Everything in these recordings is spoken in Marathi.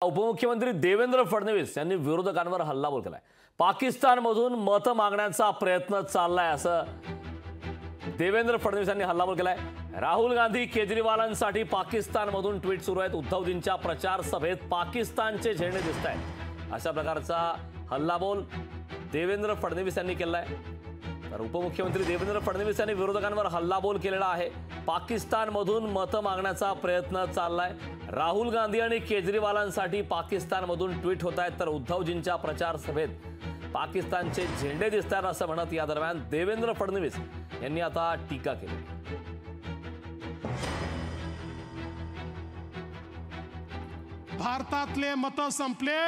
उपमुख्यमंत्री देवेंद्र फडणवीस यांनी विरोधकांवर हल्लाबोल केलाय। पाकिस्तानमधून मत मागण्याचा प्रयत्न चाललाय असं देवेंद्र फडणवीस यांनी हल्लाबोल केलाय। राहुल गांधी केजरीवालांसाठी पाकिस्तानमधून ट्विट सुरू आहेत। उद्धवजींच्या प्रचार सभेत पाकिस्तानचे झेंडे दिसतायत अशा प्रकारचा हल्लाबोल देवेंद्र फडणवीस यांनी केलाय। तर उपमुख्यमंत्री देवेंद्र फडणवीस यांनी विरोधकांवर हल्लाबोल केलेला आहे। पाकिस्तानमधून मत मागण्याचा प्रयत्न चाललाय। राहुल गांधी आणि केजरीवालांसाठी पाकिस्तानमधून ट्विट होत आहेत, तर उद्धवजींच्या प्रचार सभेत पाकिस्तानचे झेंडे दिसतात असं म्हणत या दरम्यान देवेंद्र फडणवीस यांनी आता टीका केली। भारतातले मत संपले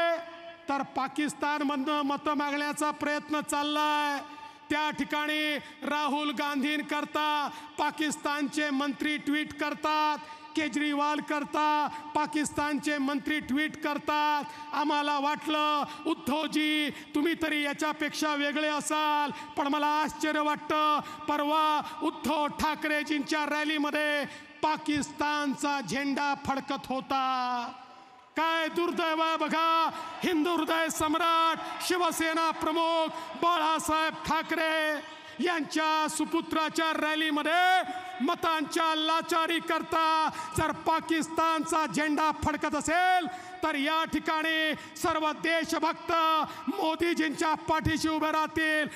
तर पाकिस्तानमधनं मत मागण्याचा प्रयत्न चाललाय। त्या ठिकाणी राहुल गांधींकरता पाकिस्तानचे मंत्री ट्विट करतात, केजरीवाल करता पाकिस्तानचे मंत्री ट्विट करतात। आम्हाला वाटलं उद्धवजी तुम्ही तरी याच्यापेक्षा वेगळे असाल, पण मला आश्चर्य वाटतं परवा उद्धव ठाकरेजींच्या रॅलीमध्ये पाकिस्तानचा झेंडा फडकत होता। काय दुर्दैव आहे बघा, हिंदू हृदय सम्राट शिवसेना प्रमुख बाळासाहेब ठाकरे यांच्या सुपुत्राच्या रॅलीमध्ये मतांच्या लाचारी करता जर पाकिस्तानचा झेंडा फडकत असेल तर या ठिकाणी सर्व देशभक्त मोदीजींच्या पाठीशी उभे राहतील।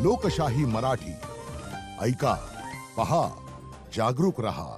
लोकशाही मराठी ऐका, पहा, जागरूक रहा।